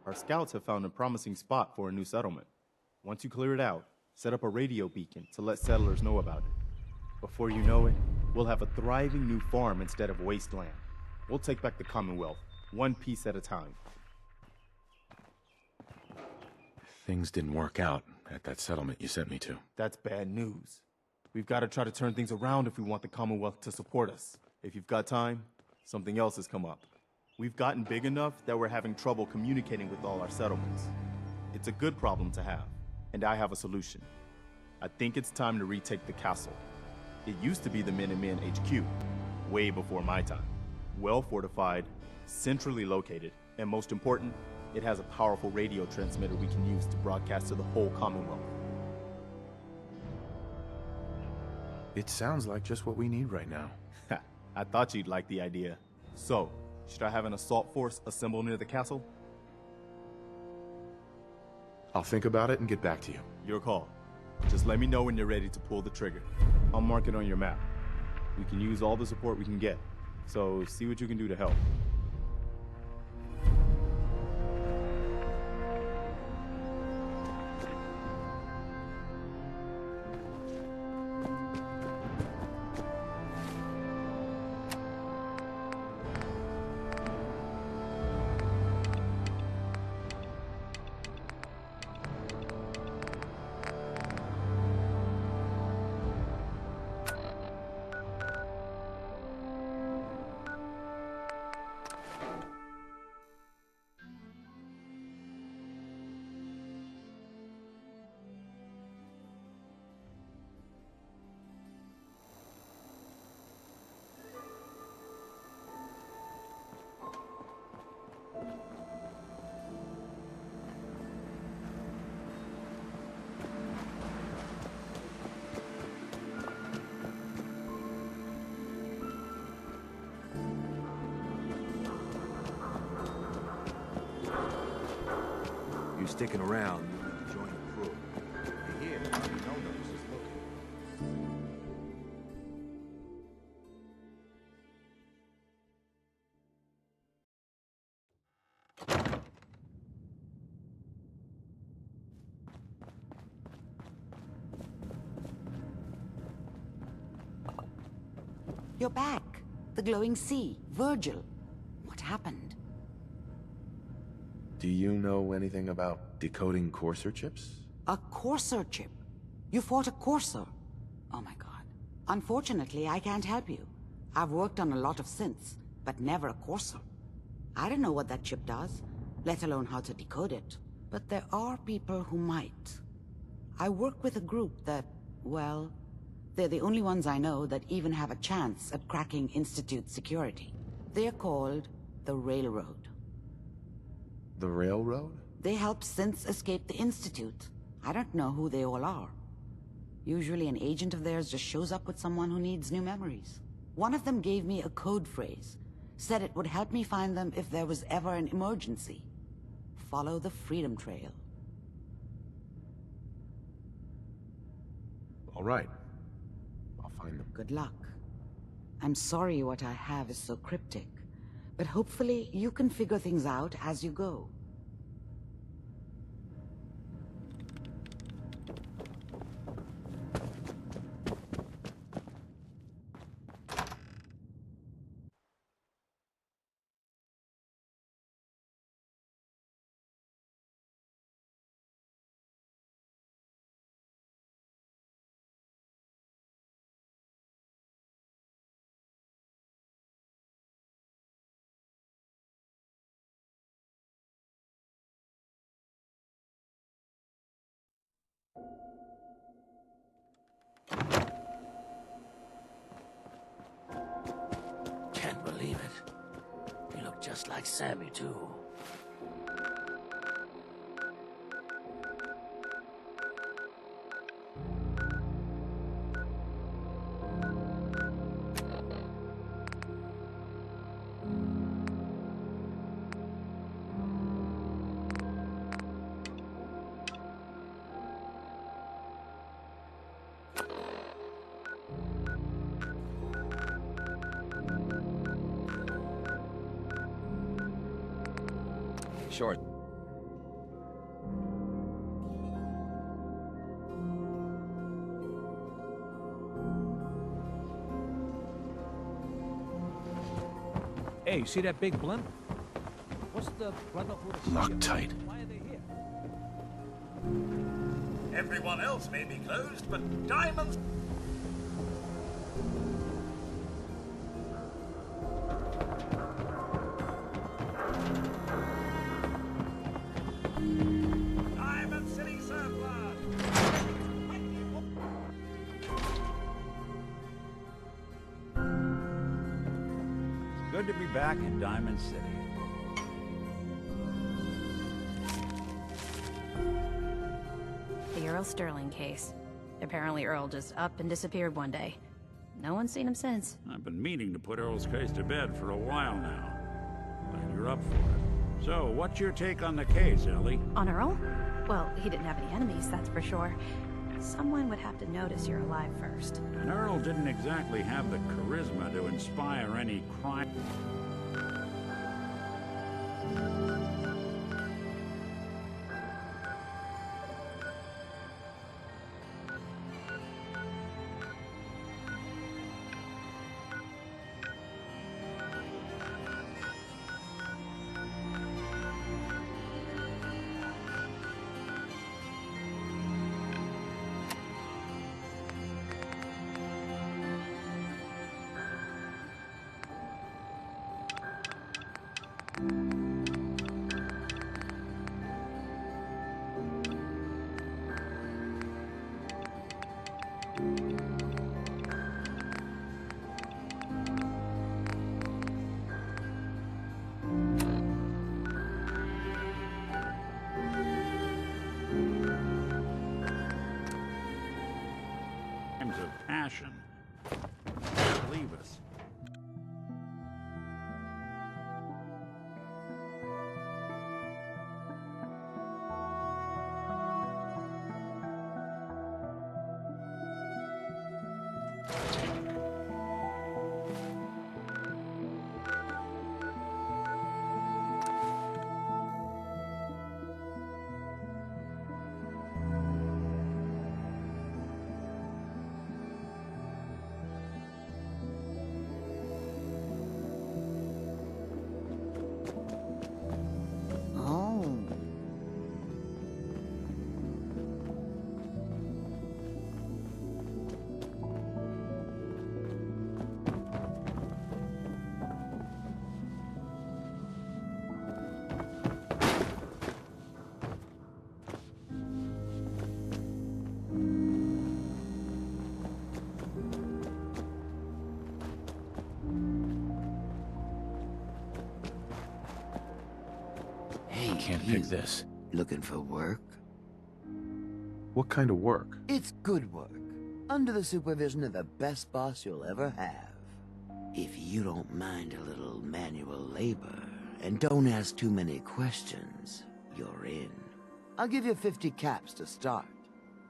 Our scouts have found a promising spot for a new settlement. Once you clear it out, set up a radio beacon to let settlers know about it. Before you know it, we'll have a thriving new farm instead of wasteland. We'll take back the Commonwealth, one piece at a time. Things didn't work out at that settlement you sent me to. That's bad news. We've got to try to turn things around if we want the Commonwealth to support us. If you've got time, something else has come up. We've gotten big enough that we're having trouble communicating with all our settlements. It's a good problem to have, and I have a solution. I think it's time to retake the castle. It used to be the Minutemen HQ, way before my time. Well fortified, centrally located, and most important, it has a powerful radio transmitter we can use to broadcast to the whole Commonwealth. It sounds like just what we need right now. I thought you'd like the idea. So, should I have an assault force assemble near the castle? I'll think about it and get back to you. Your call. Just let me know when you're ready to pull the trigger. I'll mark it on your map. We can use all the support we can get, so see what you can do to help. You're sticking around, you need to join the crew. You're here, you know those is looking. You're back. The glowing sea. Virgil. What happened? Do you know anything about decoding Courser chips? A Courser chip? You fought a Courser? Oh my god. Unfortunately, I can't help you. I've worked on a lot of synths, but never a Courser. I don't know what that chip does, let alone how to decode it. But there are people who might. I work with a group that, well, they're the only ones I know that even have a chance at cracking Institute security. They're called the Railroad. The Railroad? They help synths escape the Institute. I don't know who they all are. Usually an agent of theirs just shows up with someone who needs new memories. One of them gave me a code phrase. Said it would help me find them if there was ever an emergency. Follow the Freedom Trail. All right. I'll find them. Good luck. I'm sorry what I have is so cryptic, but hopefully you can figure things out as you go. Can't believe it. You look just like Sammy, too. Short. Hey, you see that big blimp? What's the Brotherhood of Loctite. Why are they here? Everyone else may be closed, but Diamond's... Diamond City Surplus! Good to be back in Diamond City. The Earl Sterling case. Apparently Earl just up and disappeared one day. No one's seen him since. I've been meaning to put Earl's case to bed for a while now. Glad you're up for it. So, what's your take on the case, Ellie? On Earl? Well, he didn't have any enemies, that's for sure. Someone would have to notice you're alive first. And Earl didn't exactly have the charisma to inspire any crime. Of passion. Leave us. can't pick this. Looking for work? What kind of work? It's good work. Under the supervision of the best boss you'll ever have. If you don't mind a little manual labor, and don't ask too many questions, you're in. I'll give you 50 caps to start.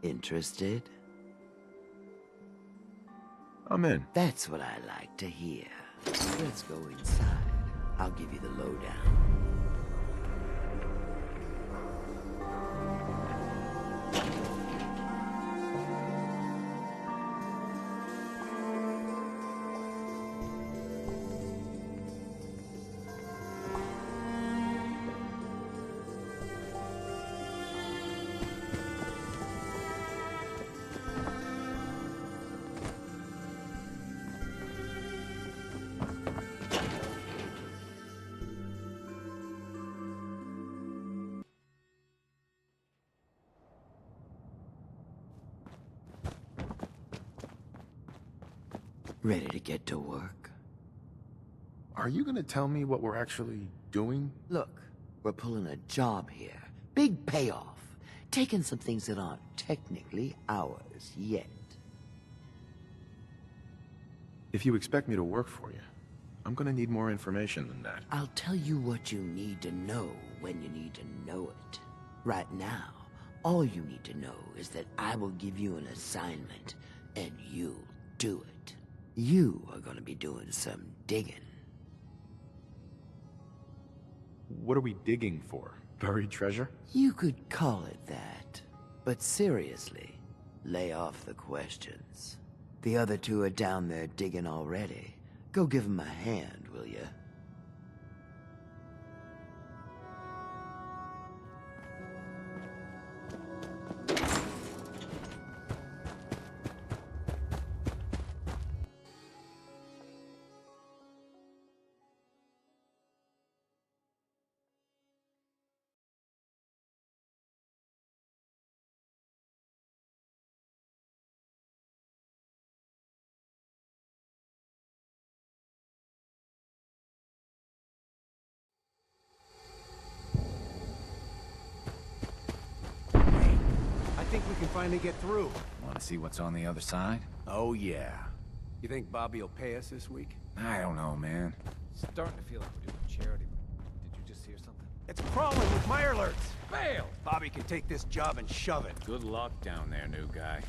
Interested? I'm in. That's what I like to hear. Let's go inside. I'll give you the lowdown. Ready to get to work? Are you gonna tell me what we're actually doing? Look, we're pulling a job here. Big payoff. Taking some things that aren't technically ours yet. If you expect me to work for you, I'm gonna need more information than that. I'll tell you what you need to know when you need to know it. Right now, all you need to know is that I will give you an assignment, and you'll do it. You are gonna be doing some digging. What are we digging for? Buried treasure? You could call it that. But seriously, lay off the questions. The other two are down there digging already. Go give them a hand, will ya? I think we can finally get through. Want to see what's on the other side? Oh, yeah. You think Bobby will pay us this week? I don't know, man. Starting to feel like we're doing charity. Did you just hear something? It's crawling with Mirelurks. Fail! Bobby can take this job and shove it. Good luck down there, new guy.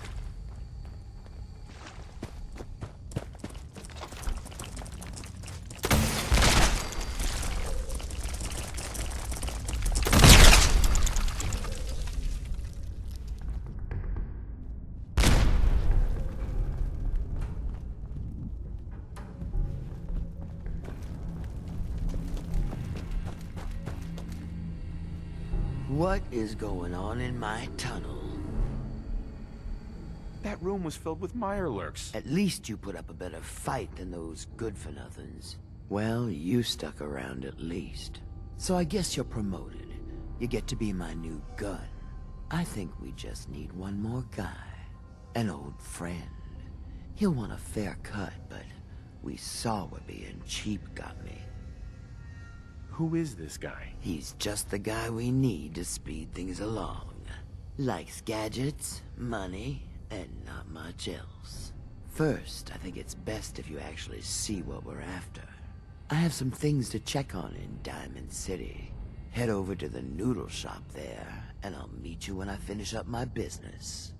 What is going on in my tunnel? That room was filled with Mirelurks. At least you put up a better fight than those good-for-nothings. Well, you stuck around at least. So I guess you're promoted. You get to be my new gun. I think we just need one more guy. An old friend. He'll want a fair cut, but we saw what being cheap got me. Who is this guy? He's just the guy we need to speed things along. Likes gadgets, money, and not much else. First, I think it's best if you actually see what we're after. I have some things to check on in Diamond City. Head over to the noodle shop there, and I'll meet you when I finish up my business.